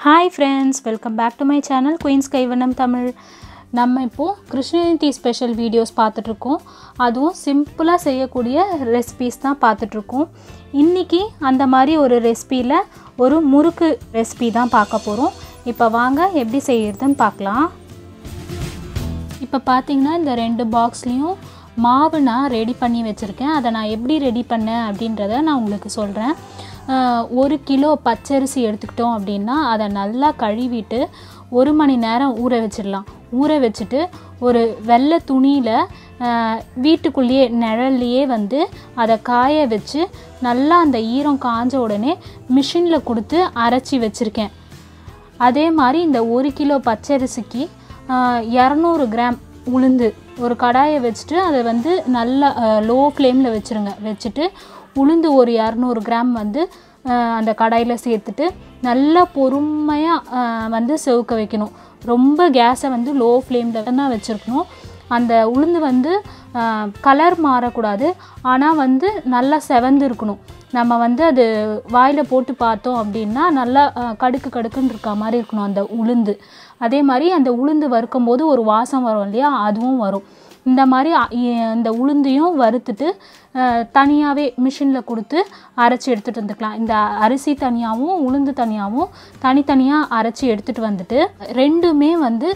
Hi friends, welcome back to my channel Queen's Kaivannam Tamil. நம்ம இப்போ Krishna Jayanthi special videos பார்த்துட்டு இருக்கோம். அதுவும் சிம்பிளா செய்யக்கூடிய ரெசிபீஸ் தான் பார்த்துட்டு இருக்கோம். இன்னைக்கு அந்த மாதிரி ஒரு ரெசிபில ஒரு முறுக்கு ரெசிபி தான் பார்க்க போறோம். இப்போ வாங்க எப்படி செய்யறதுன்னு பார்க்கலாம். இப்போ பாத்தீங்கன்னா இந்த ரெண்டு பாக்ஸ்லயும் மாவு நான் ரெடி பண்ணி வச்சிருக்கேன். அதை நான் எப்படி ரெடி பண்ணேன் அப்படின்றத நான் உங்களுக்கு சொல்றேன். 1 கிலோ பச்சரிசி எடுத்துக்கிட்டோம் அப்படின்னா அதை நல்லா கழுவிட்டு 1 மணி நேரம் ஊற வச்சிடலாம். ஊற வச்சுட்டு ஒரு வெள்ளை துணியில் வீட்டுக்குள்ளேயே நிழல்லையே வந்து அதை காய வச்சு நல்லா அந்த ஈரம் காஞ்ச உடனே மிஷினில் கொடுத்து அரைச்சி வச்சுருக்கேன். அதே மாதிரி இந்த 1 கிலோ பச்சரிசிக்கு 200 கிராம் உளுந்து ஒரு கடாயை வச்சுட்டு அதை வந்து நல்லா லோ ஃப்ளேமில் வச்சுருங்க. வச்சுட்டு உளுந்து ஒரு 200 கிராம் வந்து அந்த கடாயில் சேர்த்துட்டு நல்லா பொறுமையாக வந்து செவுக்க வைக்கணும். ரொம்ப கேஸை வந்து லோ ஃப்ளேமில் தான் வச்சுருக்கணும். அந்த உளுந்து வந்து கலர் மாறக்கூடாது, ஆனால் வந்து நல்லா செவந்து இருக்கணும். நம்ம வந்து அது வாயில் போட்டு பார்த்தோம் அப்படின்னா நல்லா கடுக்குன்னு இருக்க மாதிரி இருக்கணும் அந்த உளுந்து. அதே மாதிரி அந்த உளுந்து வறுக்கும் போது ஒரு வாசம் வரும் இல்லையா, அதுவும் வரும். இந்த மாதிரி இந்த உளுந்தையும் வறுத்துட்டு தனியாகவே மிஷினில் கொடுத்து அரைச்சி எடுத்துகிட்டு வந்துக்கலாம். இந்த அரிசி தனியாகவும் உளுந்து தனியாகவும் தனித்தனியாக அரைச்சி எடுத்துகிட்டு வந்துட்டு ரெண்டுமே வந்து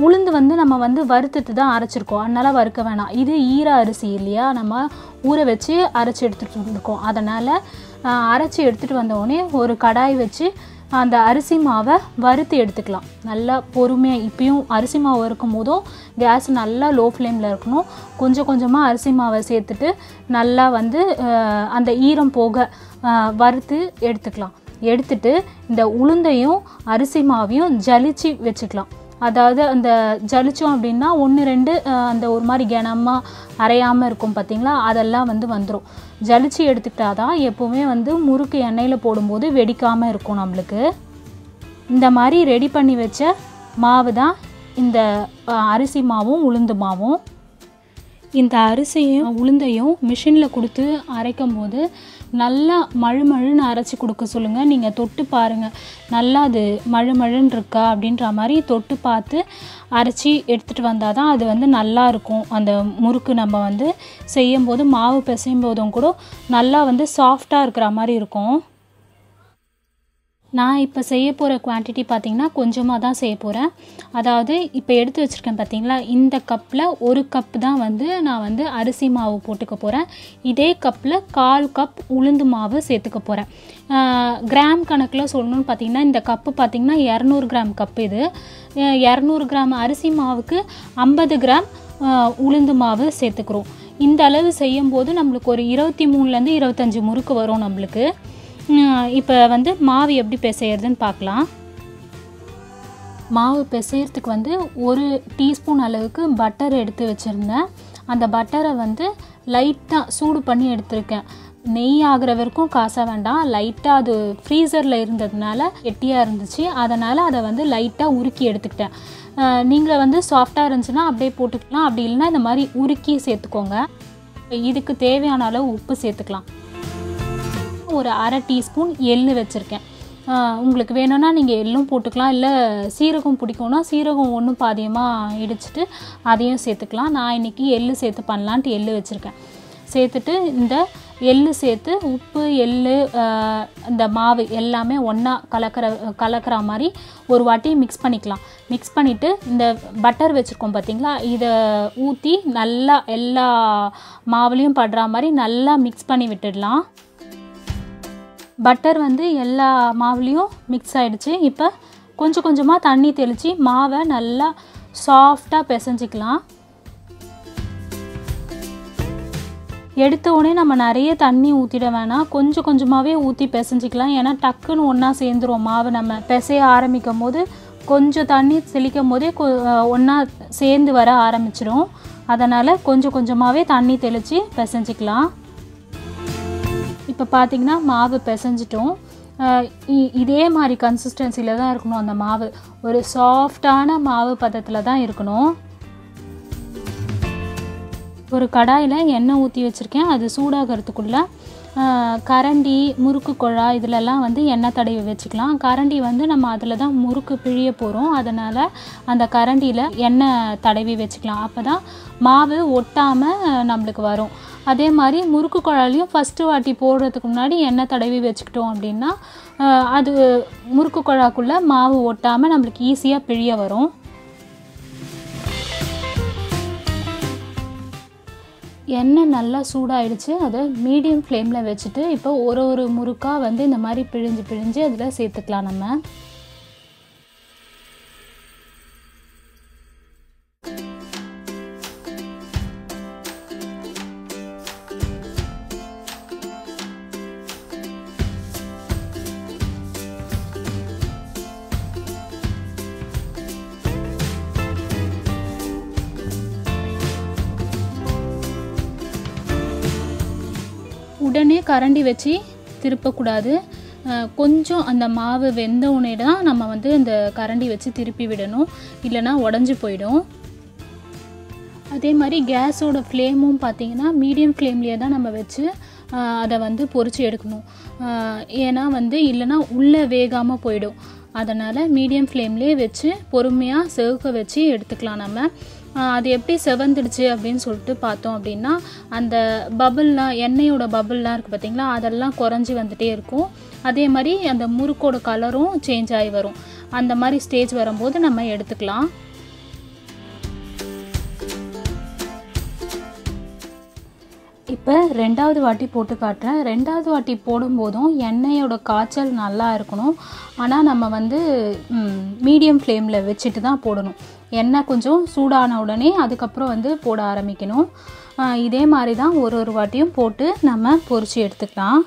உளுந்து வந்து நம்ம வந்து வறுத்துட்டு தான் அரைச்சிருக்கோம், அதனால் வறுக்க வேணாம். இது ஈர அரிசி இல்லையா, நம்ம ஊற வச்சு அரைச்சி எடுத்துகிட்டு வந்துருக்கோம். அதனால் அரைச்சி எடுத்துகிட்டு வந்தோடனே ஒரு கடாய் வச்சு அந்த அரிசி மாவை வறுத்து எடுத்துக்கலாம். நல்லா பொறுமையாக இப்பயும் அரிசி மாவு வறுக்கும் போதும் கேஸ் நல்லா லோ ஃப்ளேமில் இருக்கணும். கொஞ்சம் கொஞ்சமாக அரிசி மாவை சேர்த்துட்டு நல்லா வந்து அந்த ஈரம் போக வறுத்து எடுத்துக்கலாம். எடுத்துட்டு இந்த உளுந்தையும் அரிசி மாவையும் ஜலிச்சு வச்சுக்கலாம். அதாவது அந்த ஜலிச்சோம் அப்படின்னா 1-2 அந்த ஒரு மாதிரி கனமாக அரையாமல் இருக்கும் பார்த்தீங்களா, அதெல்லாம் வந்து வந்துடும். ஜலிச்சு எடுத்துக்கிட்டாதான் எப்போவுமே வந்து முறுக்கு எண்ணெயில் போடும்போது வெடிக்காமல் இருக்கும் நம்மளுக்கு. இந்த மாதிரி ரெடி பண்ணி வச்ச மாவு தான் இந்த அரிசி மாவும் உளுந்து மாவும். இந்த அரிசியும் உளுந்தையும் மிஷினில் கொடுத்து அரைக்கும் போது நல்லா மழுன்னு அரைச்சி கொடுக்க சொல்லுங்கள். நீங்கள் தொட்டு பாருங்கள், நல்லா அது மழுன்னு இருக்கா அப்படின்ற மாதிரி தொட்டு பார்த்து அரைச்சி எடுத்துகிட்டு வந்தால் தான் அது வந்து நல்லா இருக்கும். அந்த முறுக்கு நம்ம வந்து செய்யும் போது மாவு பிசையும் போதும் கூட நல்லா வந்து சாஃப்டாக இருக்கிற மாதிரி இருக்கும். நான் இப்போ செய்ய போகிற குவான்டிட்டி பார்த்திங்கன்னா கொஞ்சமாக தான் செய்ய போகிறேன். அதாவது இப்போ எடுத்து வச்சுருக்கேன் பார்த்திங்களா, இந்த கப்பில் 1 கப் தான் வந்து நான் வந்து அரிசி மாவு போட்டுக்க போகிறேன். இதே கப்பில் 1/4 கப் உளுந்து மாவு சேர்த்துக்க போகிறேன். கிராம் கணக்கில் சொல்லணும்னு பார்த்திங்கன்னா இந்த கப்பு பார்த்திங்கன்னா 200 கிராம் கப்பு. இது 200 கிராம் அரிசி மாவுக்கு 50 கிராம் உளுந்து மாவு சேர்த்துக்கிறோம். இந்த அளவு செய்யும்போது நம்மளுக்கு ஒரு 23லேருந்து 25 முறுக்கு வரும் நம்மளுக்கு. இப்போ வந்து மாவு எப்படி பிசையிறதுன்னு பார்க்கலாம். மாவு பிசையிறதுக்கு வந்து 1 டீஸ்பூன் அளவுக்கு பட்டர் எடுத்து வச்சுருந்தேன். அந்த பட்டரை வந்து லைட்டாக சூடு பண்ணி எடுத்துருக்கேன். நெய் ஆகிற வரைக்கும் காச வேண்டாம், லைட்டாக அது ஃப்ரீசரில் இருந்ததுனால கெட்டியாக இருந்துச்சு, அதனால் அதை வந்து லைட்டாக உருக்கி எடுத்துக்கிட்டேன். நீங்கள் வந்து சாஃப்டாக இருந்துச்சுன்னா அப்படியே போட்டுக்கலாம், அப்படி இல்லைன்னா இந்த மாதிரி உருக்கி சேர்த்துக்கோங்க. இதுக்கு தேவையான அளவு உப்பு சேர்த்துக்கலாம். ஒரு 1/2 டீஸ்பூன் எள்ளு வச்சுருக்கேன். உங்களுக்கு வேணும்னா நீங்கள் எள்ளும் போட்டுக்கலாம், இல்லை சீரகம் பிடிக்கும்னா சீரகம் 1 பாதியமாக இடிச்சிட்டு அதையும் சேர்த்துக்கலாம். நான் இன்றைக்கி எள்ளு சேர்த்து பண்ணலான்ட்டு எள்ளு வச்சுருக்கேன். சேர்த்துட்டு இந்த எள்ளு சேர்த்து உப்பு எள்ளு இந்த மாவு எல்லாமே ஒன்றா கலக்கிற மாதிரி ஒரு வாட்டி மிக்ஸ் பண்ணிக்கலாம். மிக்ஸ் பண்ணிவிட்டு இந்த பட்டர் வச்சுருக்கோம் பார்த்திங்களா, இதை ஊற்றி நல்லா எல்லா மாவுலேயும் படுற மாதிரி நல்லா மிக்ஸ் பண்ணி விட்டுடலாம். பட்டர் வந்து எல்லா மாவுலேயும் மிக்ஸ் ஆகிடுச்சு. இப்போ கொஞ்சம் கொஞ்சமாக தண்ணி தெளித்து மாவை நல்லா சாஃப்டாக பிசைஞ்சிக்கலாம். எடுத்த உடனே நம்ம நிறைய தண்ணி ஊற்றிட வேணாம், கொஞ்சம் கொஞ்சமாகவே ஊற்றி பிசைஞ்சிக்கலாம். ஏன்னா டக்குன்னு ஒன்றா சேர்ந்துரும் மாவு. நம்ம பிசைய ஆரம்பிக்கும் போது கொஞ்சம் தண்ணி தெளிக்கும் போதே ஒன்றா சேர்ந்து வர ஆரம்பிச்சிடும். அதனால் கொஞ்சம் கொஞ்சமாகவே தண்ணி தெளித்து பிசைஞ்சிக்கலாம். இப்போ பார்த்திங்கன்னா மாவு பிசைஞ்சிட்டோம். இதே மாதிரி கன்சிஸ்டன்சியில் தான் இருக்கணும் அந்த மாவு. ஒரு சாஃப்டான மாவு பதத்தில் தான் இருக்கணும். ஒரு கடாயில் எண்ணெய் ஊற்றி வச்சுருக்கேன். அது சூடாகிறதுக்குள்ளே கரண்டி, முறுக்கு குழாய் இதிலெல்லாம் வந்து எண்ணெய் தடவி வச்சுக்கலாம். கரண்டி வந்து நம்ம அதில் தான் முறுக்கு பிழிய போகிறோம். அதனால் அந்த கரண்டியில் எண்ணெய் தடவி வச்சுக்கலாம். அப்போ தான் மாவு ஒட்டாமல் நம்மளுக்கு வரும். அதே மாதிரி முறுக்கு குழாயிலையும் ஃபஸ்ட்டு வாட்டி போடுறதுக்கு முன்னாடி எண்ணெய் தடவி வச்சுக்கிட்டோம் அப்படின்னா அது முறுக்கு குழாக்குள்ளே மாவு ஒட்டாமல் நம்மளுக்கு ஈஸியாக பிழிய வரும். எண்ணெய் நல்லா சூடாயிடுச்சு. அதை மீடியம் ஃப்ளேமில் வச்சுட்டு இப்போ ஒரு முறுக்காக வந்து இந்த மாதிரி பிழிஞ்சு அதில் சேர்த்துக்கலாம் நம்ம. உடனே கரண்டி வச்சு திருப்பக்கூடாது. கொஞ்சம் அந்த மாவு வெந்த உடனே தான் நம்ம வந்து இந்த கரண்டி வச்சு திருப்பி விடணும், இல்லைனா உடஞ்சி போயிடும். அதே மாதிரி கேஸோட ஃப்ளேமும் பார்த்திங்கன்னா மீடியம் ஃப்ளேம்லேயே தான் நம்ம வச்சு அதை வந்து பொரித்து எடுக்கணும். ஏன்னா வந்து இல்லைனா உள்ளே வேகாமல் போயிடும். அதனால் மீடியம் ஃப்ளேம்லேயே வச்சு பொறுமையாக செவக்க வச்சு எடுத்துக்கலாம் நம்ம. அது எப்படி செவந்துடுச்சு அப்படின்னு சொல்லிட்டு பார்த்தோம் அப்படின்னா அந்த பபுள்லாம், எண்ணெயோட பபுள்லாம் இருக்குது பார்த்திங்களா, அதெல்லாம் குறைஞ்சி வந்துகிட்டே இருக்கும். அதே மாதிரி அந்த முறுக்கோட கலரும் சேஞ்ச் ஆகி வரும். அந்த மாதிரி ஸ்டேஜ் வரும்போது நம்ம எடுத்துக்கலாம். இப்போ ரெண்டாவது வாட்டி போட்டு காட்டுறேன். ரெண்டாவது வாட்டி போடும்போதும் எண்ணெயோட காய்ச்சல் நல்லா இருக்கணும். ஆனால் நம்ம வந்து மீடியம் ஃப்ளேமில் வச்சுட்டு தான் போடணும். எண்ணெய் கொஞ்சம் சூடான உடனே அதுக்கப்புறம் வந்து போட ஆரம்பிக்கணும். இதே மாதிரி தான் ஒரு வாட்டியும் போட்டு நம்ம பொரிச்சு எடுத்துக்கலாம்.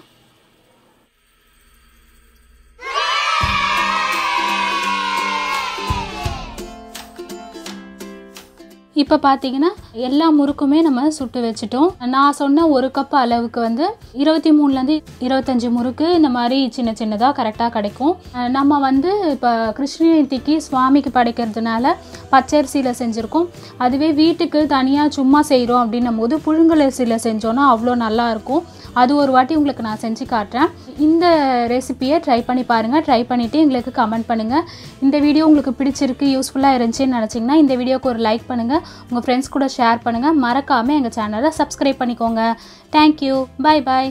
இப்போ பார்த்தீங்கன்னா எல்லா முறுக்குமே நம்ம சுட்டு வச்சுட்டோம். நான் சொன்ன 1 கப் அளவுக்கு வந்து 23லேருந்து 25 முறுக்கு இந்த மாதிரி சின்னதாக கரெக்டாக கிடைக்கும். நம்ம வந்து இப்போ கிருஷ்ண ஜெயந்திக்கு சுவாமிக்கு படைக்கிறதுனால பச்சரிசியில் செஞ்சுருக்கோம். அதுவே வீட்டுக்கு தனியாக சும்மா செய்கிறோம் அப்படின்னும் போது புழுங்கலரிசியில் செஞ்சோன்னா அவ்வளோ நல்லாயிருக்கும். அது ஒரு வாட்டி உங்களுக்கு நான் செஞ்சு காட்டுறேன். இந்த ரெசிபியை ட்ரை பண்ணி பாருங்கள். ட்ரை பண்ணிவிட்டு எங்களுக்கு கமெண்ட் பண்ணுங்கள். இந்த வீடியோ உங்களுக்கு பிடிச்சிருக்கு, யூஸ்ஃபுல்லாக இருந்துச்சுன்னு நினச்சிங்கன்னா இந்த வீடியோக்கு ஒரு லைக் பண்ணுங்கள். உங்கள் ஃப்ரெண்ட்ஸ் கூட ஷேர் பண்ணுங்கள். மறக்காமல் எங்கள் சேனலை சப்ஸ்கிரைப் பண்ணிக்கோங்க. தேங்க்யூ. பாய் பாய்.